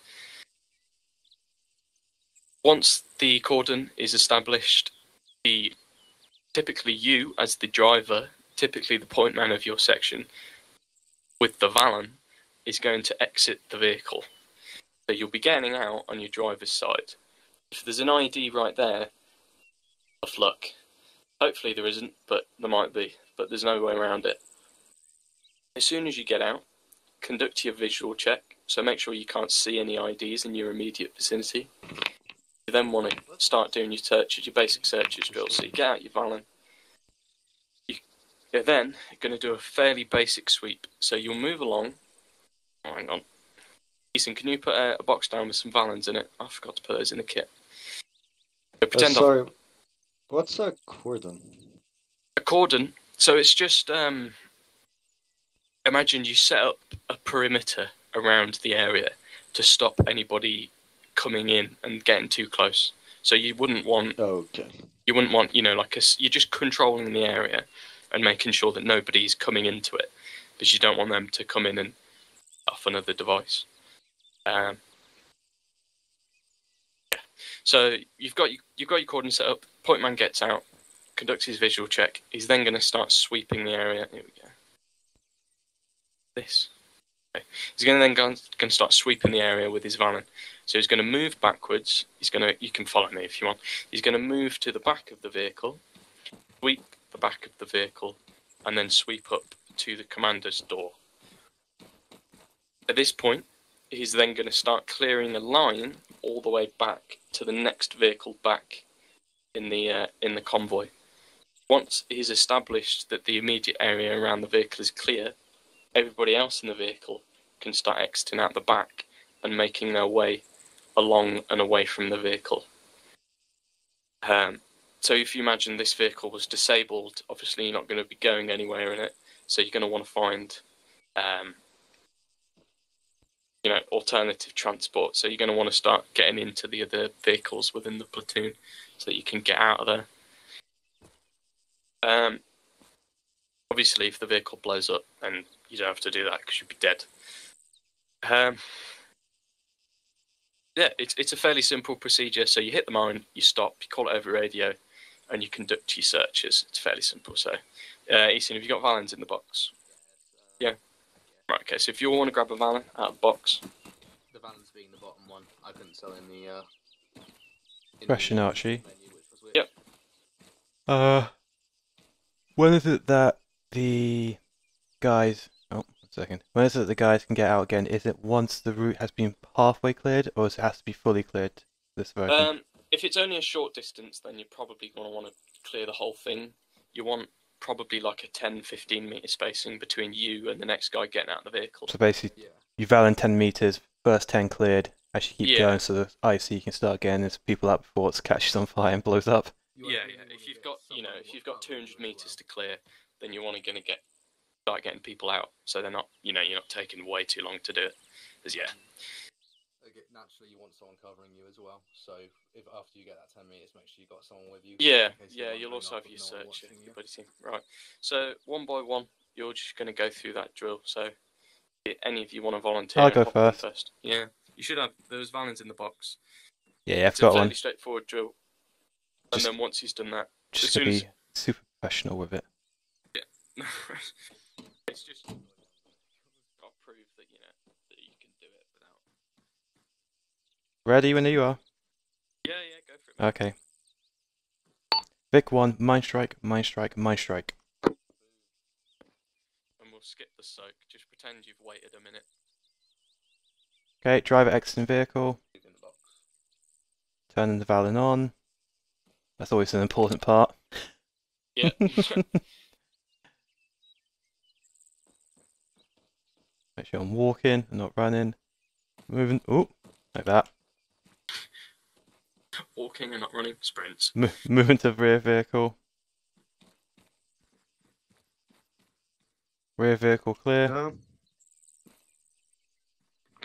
Once the cordon is established, typically you, as the driver, typically the point man of your section, with the Vallon, is going to exit the vehicle. So you'll be getting out on your driver's side. If there's an ID right there, tough luck. Hopefully there isn't, but there might be. But there's no way around it. As soon as you get out, conduct your visual check. so make sure you can't see any IDs in your immediate vicinity. You then want to start doing your searches, your basic searches drill. So you get out your Valen. You're then going to do a fairly basic sweep. So you'll move along. Oh, hang on. Ethan, can you put a box down with some Valens in it? I forgot to put those in the kit. So pretend sorry, what's a cordon? A cordon. So it's just imagine you set up a perimeter around the area to stop anybody coming in and getting too close. So you wouldn't want. Okay. You wouldn't want, you're just controlling the area and making sure that nobody's coming into it, because you don't want them to come in and off another device. So you've got your cordon set up. Point man gets out, conducts his visual check. He's then going to start sweeping the area. Here we go. This. Okay. He's going to then going to start sweeping the area with his Valen. So he's going to move backwards. You can follow me if you want. He's going to move to the back of the vehicle, sweep the back of the vehicle, and then sweep up to the commander's door. At this point, he's then going to start clearing a line all the way back to the next vehicle back in the convoy. Once he's established that the immediate area around the vehicle is clear, everybody else in the vehicle can start exiting out the back and making their way along and away from the vehicle. So if you imagine this vehicle was disabled, obviously you're not going to be going anywhere in it, so you're going to want to find alternative transport. So you're going to want to start getting into the other vehicles within the platoon so that you can get out of there. Obviously, if the vehicle blows up, then you don't have to do that because you'd be dead. Yeah, it's a fairly simple procedure. So you hit the mine, you stop, you call it over radio, and you conduct your searches. It's fairly simple. So, Ethan, have you got Valens in the box? Yeah. Right, okay, so if you want to grab a Valen out of the box. The Valens being the bottom one, I couldn't sell in the... Question, Archie. Menu, which was weird. Yep. When is it that the guys... Oh, 1 second. When is it that the guys can get out again? Is it once the route has been halfway cleared, or does it has to be fully cleared, this version? If it's only a short distance, then you're probably going to want to clear the whole thing. You want probably like a 10-15 metre spacing between you and the next guy getting out of the vehicle. So basically, you Valen 10 metres, first 10 cleared, as you keep going so the IC can start getting there's people out before it catches on fire and blows up. Yeah. If you've got 200 metres to clear, then you're going to start getting people out, so they're not, you're not taking way too long to do it. Because Naturally, you want someone covering you as well. So if after you get that 10 meters, make sure you got someone with you. Yeah. You'll also have your searcher, your buddy team. Right. So one by one, you're just going to go through that drill. So any of you want to volunteer? I'll go first. Yeah. You should have those Valens in the box. Yeah, I've It's got a fairly one. straightforward drill. And then once he's done that, Just as to soon be as... super professional with it. Yeah. It's just got to prove that that you can do it without. Ready when you are? Yeah, go for it. Okay. Vic 1, Mind Strike, Mind Strike, Mind Strike. And we'll skip the soak. Just pretend you've waited a minute. Okay, driver exiting vehicle. Turning the Valen on. That's always an important part. Yeah. Make sure I'm walking and not running. Moving. Oh, like that. Walking and not running. Sprints. Moving to rear vehicle. Rear vehicle clear.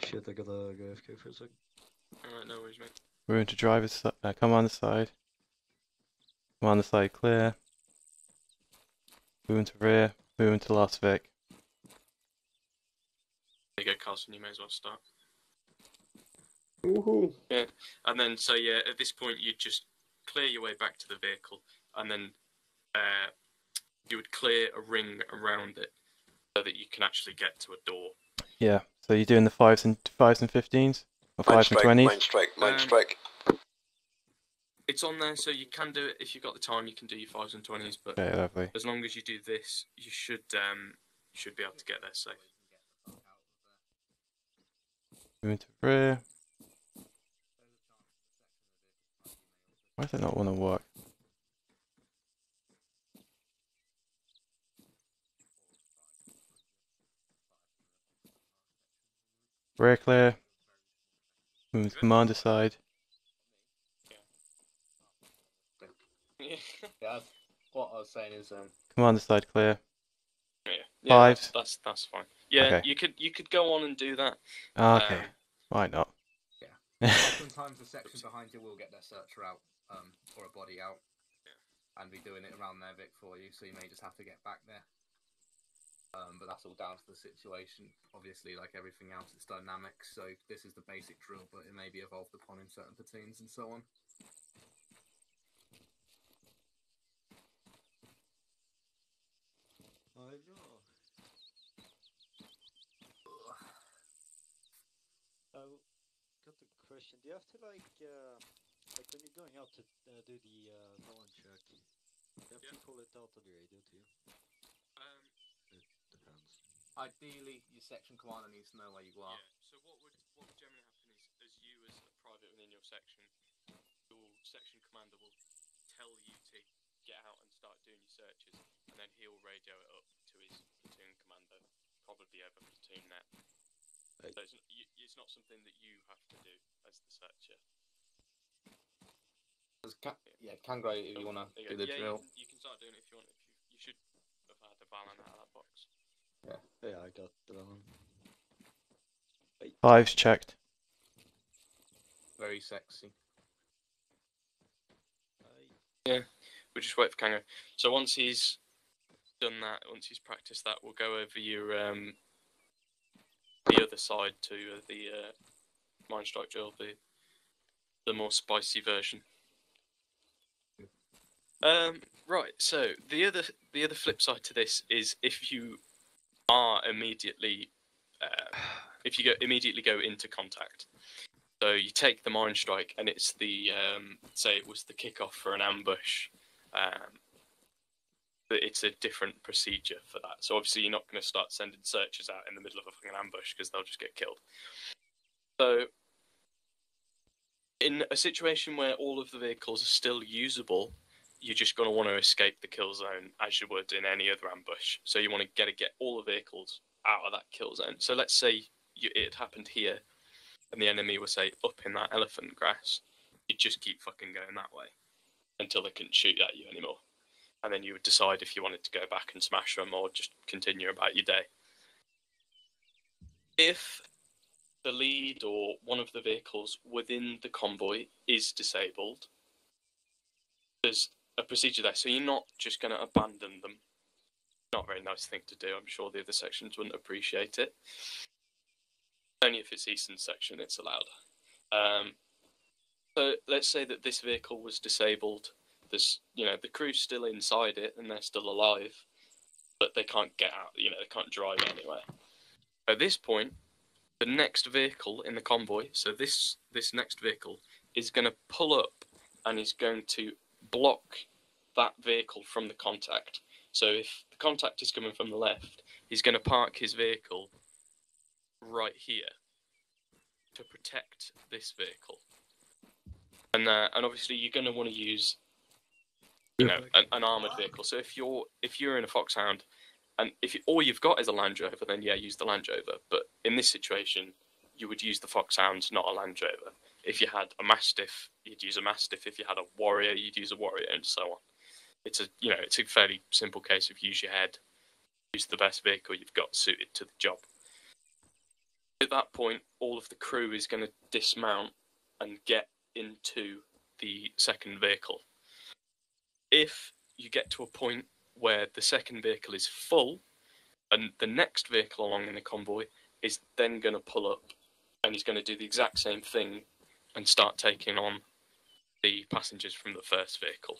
Shit, I gotta go AFK for a sec. Alright, no worries, mate. Moving to driver's side. Commander side. Commander side clear. Moving to rear. Moving to last Vic. There you go, Carlson. You may as well start. Woohoo! Yeah, and then at this point you just clear your way back to the vehicle, and then you would clear a ring around it so that you can actually get to a door. Yeah. So you're doing the 5s and 15s or 5s and 20s. Mind strike. It's on there, so you can do it if you've got the time. You can do your 5s and 20s, but Okay, lovely. as long as you do this, you should be able to get there safe. Move into rear. Why does that not want to work? Rear clear. Move to commander side. Yeah. Yeah, what I was saying is, Commander side clear. Yeah, Fives. that's fine. Yeah, Okay. you could go on and do that. Okay. Why not? sometimes the section behind you will get their searcher out, or a body out, and be doing it around their Vic for you, so you may just have to get back there. But that's all down to the situation. Obviously, like everything else, it's dynamic, so this is the basic drill, but it may be evolved upon in certain platoons and so on. I know. Got the question. Do you have to like when you're going out to do the knowledge check, you have to pull it out of the radio too? It depends. Ideally, your section commander needs to know where you are. So what would generally happen is, as you as a private within your section commander will tell you to get out and start doing your searches, and then he'll radio it up to his platoon commander, probably over platoon net. Right. So it's not something that you have to do as the searcher. Kangro, if you want to do the drill. You can start doing it if you want. You should have had a Valen out of that box. Yeah, I got the one. Fives checked. Very sexy. Yeah, we'll just wait for Kango. So once he's done that, once he's practiced that, we'll go over your the other side to the Mind Strike drill, the more spicy version. Right. So the other flip side to this is if you are immediately immediately go into contact. So you take the Mind Strike, and it's the say it was the kickoff for an ambush. But it's a different procedure for that. So obviously you're not going to start sending searchers out in the middle of a fucking ambush because they'll just get killed. So in a situation where all of the vehicles are still usable, you're just going to want to escape the kill zone as you would in any other ambush. So you want to get all the vehicles out of that kill zone. So let's say it happened here, and the enemy was, say, up in that elephant grass. You'd just keep fucking going that way until they couldn't shoot at you anymore. And then you would decide if you wanted to go back and smash them or just continue about your day. If the lead or one of the vehicles within the convoy is disabled, there's a procedure there. So you're not just going to abandon them. Not a very nice thing to do. I'm sure the other sections wouldn't appreciate it. Only if it's Eastern section it's allowed. So let's say that this vehicle was disabled. There's, the crew's still inside it and they're still alive, but they can't get out. They can't drive anywhere. At this point, the next vehicle in the convoy, so this next vehicle, is going to pull up and is going to block that vehicle from the contact. So if the contact is coming from the left, he's going to park his vehicle right here to protect this vehicle. And obviously you're going to want to use an armored vehicle. So if you're in a Foxhound, and if all you've got is a Land Rover, then yeah, use the Land Rover. But in this situation, you would use the Foxhound, not a Land Rover. If you had a Mastiff, you'd use a Mastiff. If you had a Warrior, you'd use a Warrior, and so on. It's a fairly simple case of use your head, use the best vehicle you've got suited to the job. At that point, all of the crew is going to dismount and get into the second vehicle. If you get to a point where the second vehicle is full, and the next vehicle along in the convoy is then going to pull up, and he's going to do the exact same thing and start taking on the passengers from the first vehicle.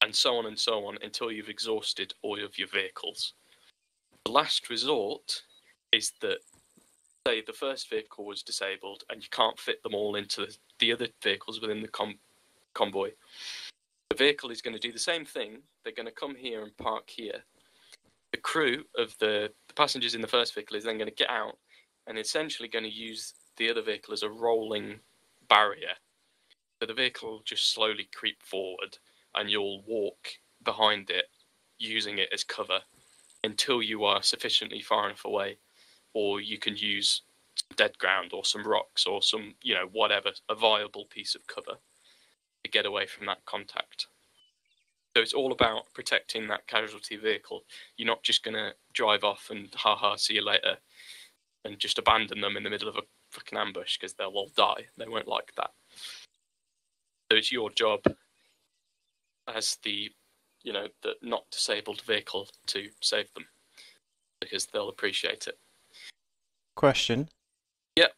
And so on until you've exhausted all of your vehicles. The last resort is that, say, the first vehicle was disabled and you can't fit them all into the other vehicles within the convoy. The vehicle is going to do the same thing. They're going to come here and park here. The crew of the passengers in the first vehicle is then going to get out and essentially going to use the other vehicle as a rolling barrier. So the vehicle will just slowly creep forward, and you'll walk behind it, using it as cover until you are sufficiently far enough away, or you can use some dead ground or some rocks or some, whatever, a viable piece of cover to get away from that contact. So it's all about protecting that casualty vehicle. You're not just going to drive off and see you later and just abandon them in the middle of a fucking ambush, because they'll all die. They won't like that. So it's your job as the not disabled vehicle to save them, because they'll appreciate it. Question. Yeah.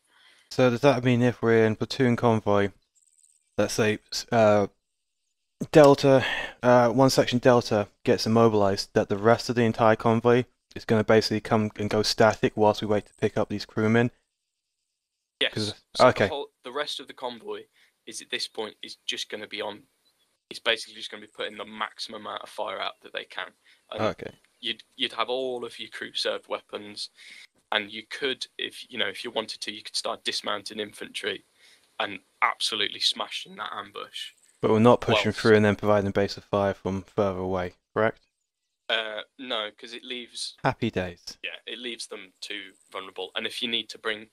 So does that mean if we're in platoon convoy, let's say Delta, one section Delta gets immobilized, that the rest of the entire convoy is going to basically come and go static whilst we wait to pick up these crewmen? Yes. So okay. The rest of the convoy is at this point is just going to be on. It's basically just going to be putting the maximum amount of fire out that they can. And okay. You'd have all of your crew served weapons, and you could, if you wanted to, you could start dismounting infantry and absolutely smashing that ambush. But we're not pushing through and then providing a base of fire from further away, correct? No, because it leaves... Happy days. Yeah, it leaves them too vulnerable. And if you need to bring,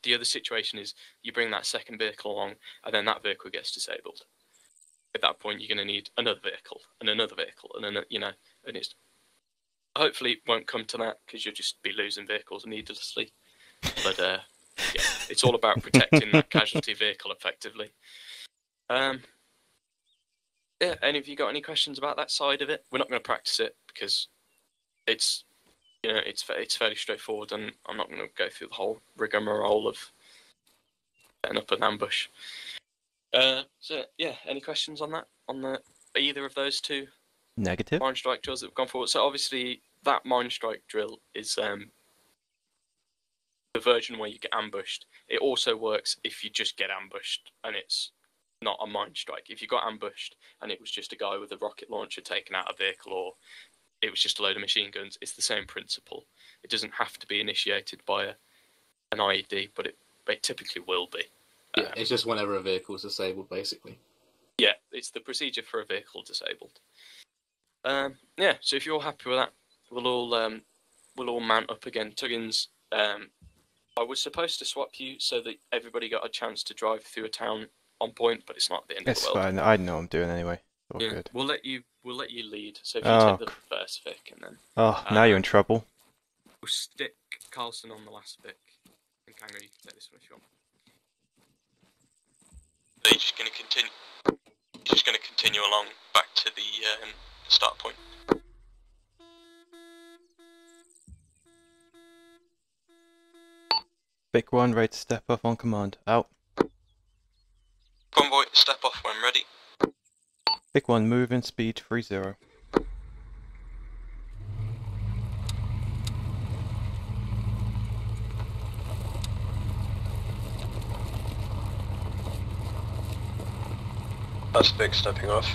the other situation is you bring that second vehicle along, and then that vehicle gets disabled. At that point, you're going to need another vehicle, and another vehicle, and another, and it's... Hopefully it won't come to that, because you'll just be losing vehicles needlessly. But, yeah, it's all about protecting that casualty vehicle effectively. Yeah, any of you got any questions about that side of it? We're not going to practice it because it's it's fairly straightforward, and I'm not going to go through the whole rigmarole of setting up an ambush. So yeah, any questions on that? On either of those two Negative. mine strike drills that have gone forward? So obviously that mine strike drill is the version where you get ambushed. It also works if you just get ambushed and it's not a mine strike. If you got ambushed and it was just a guy with a rocket launcher taking out a vehicle, or it was just a load of machine guns, it's the same principle. It doesn't have to be initiated by an IED, but it typically will be. Yeah, it's just whenever a vehicle is disabled, basically. Yeah, it's the procedure for a vehicle disabled. Yeah, so if you're happy with that, we'll all mount up again. Tuggins, I was supposed to swap you so that everybody got a chance to drive through a town on point, but it's not the end of the It's world. fine. I know what I'm doing anyway. All Yeah, good. we'll let you lead. So if you take the first Vic, and then Oh, now you're in trouble. we'll stick Carlson on the last Vic, and Kangaroo, you can take this one if you want. So you're just going to continue. You're just going to continue along back to the start point. Vic 1, ready to step off on command. Out. Convoy, step off when ready. Vic 1, moving, speed 30. That's Vic stepping off.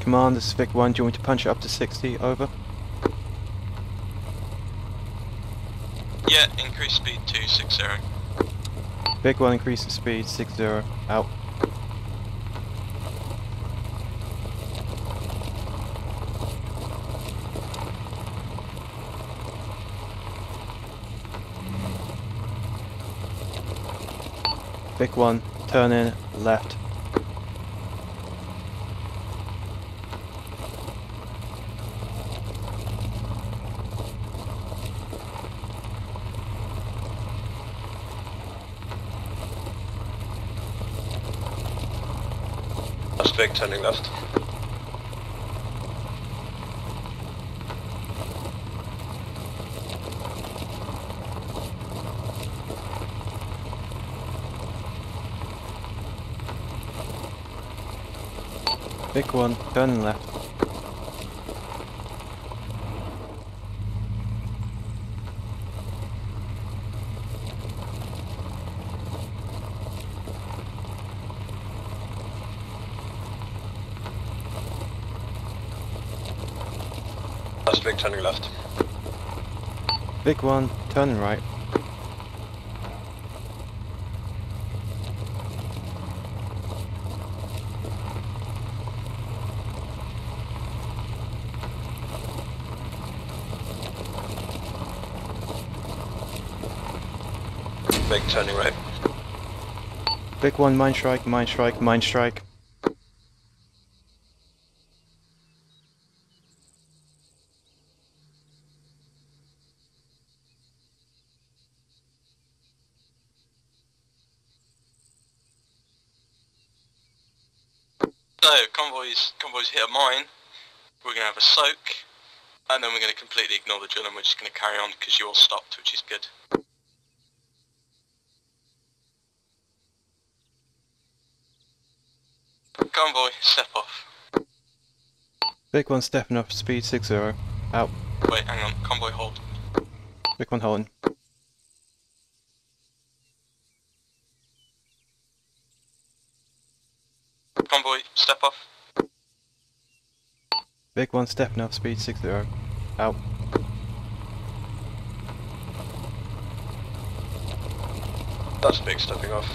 Command, this is Vic 1. Do you want me to punch it up to 60? Over. Yeah, increase speed to 60. Vic 1, increasing speed 60. Out. Vic 1, turn in, left. That's Vic turning left. Vic 1, turning left. Vic turning left. Vic 1, turning right. Vic turning right. Vic 1, mine strike, mine strike, mine strike. So, convoys hit a mine, we're going to have a soak, and then we're going to completely ignore the drill and we're just going to carry on because you all stopped, which is good. Convoy, step off. Vic 1 stepping up, speed 60. Out. Wait, hang on, convoy hold. Vic 1 holding. Convoy, step off. Vic 1 stepping up, speed 60. Out. That's Vic stepping off.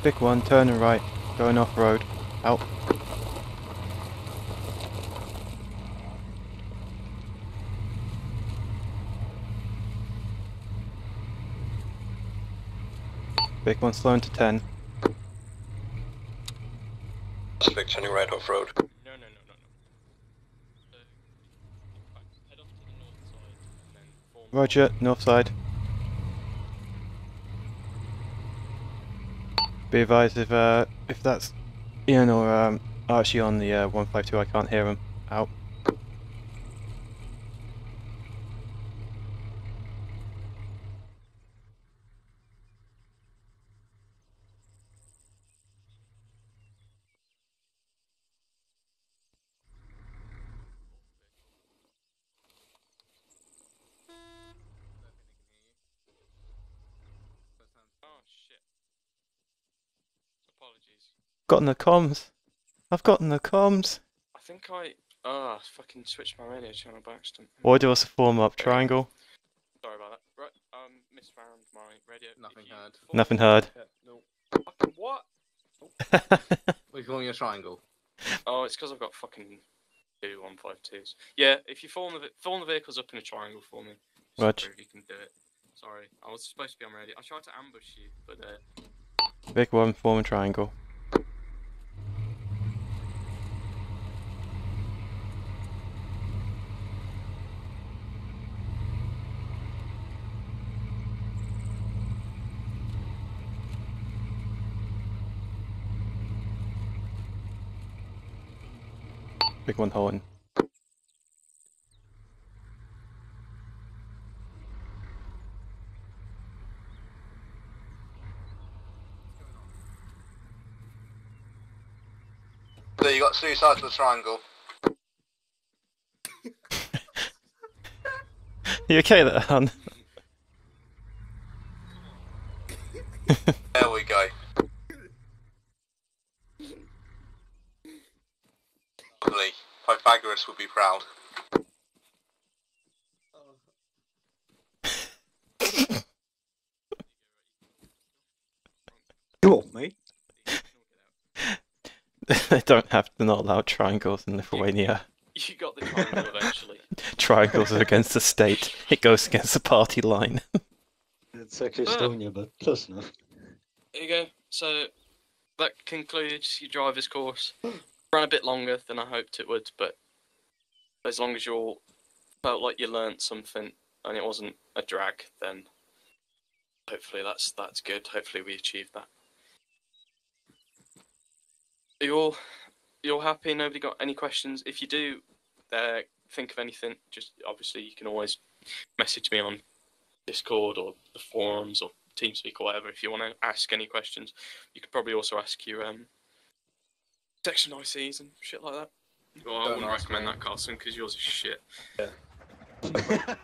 Vic 1, turning right, going off road. Out. Vic 1 slowing to 10. That's Vic turning right off road. No. Head off to the north side and then form. Roger, north side. Be advised if that's Ian or Archie on the 152, I can't hear him. Out. Oh shit. Apologies. Gotten the comms. I've gotten the comms. I think I fucking switched my radio channel by accident. Order us a form up triangle. Sorry about that. Right, misfound my radio. Nothing If you heard. form- Nothing heard. Yeah, no. Fucking what? We're calling a triangle. Oh, it's because I've got fucking 2 152s. Yeah, if you form the vehicles up in a triangle for me. Rog. If you can do it. Sorry, I was supposed to be on radio. I tried to ambush you, but Vic 1, form a triangle. Vic 1 holding. So you got 2 sides of the triangle. You okay there, hon? There we go. Lovely. Pythagoras would be proud. You want me? They don't have to not allow triangles in Lithuania. you got the triangle eventually. Triangles are against the state. It goes against the party line. It's actually Estonia, but close enough. there you go. So that concludes your driver's course. Ran a bit longer than I hoped it would, but as long as you all felt like you learnt something and it wasn't a drag, then hopefully that's good. Hopefully we achieved that. Are you all happy? Nobody got any questions? If you do think of anything, just obviously you can always message me on Discord or the forums or TeamSpeak or whatever if you want to ask any questions. You could probably also ask your section ICs and shit like that. Well, I Don't wouldn't ask recommend me. that, Carson, because yours is shit. Yeah.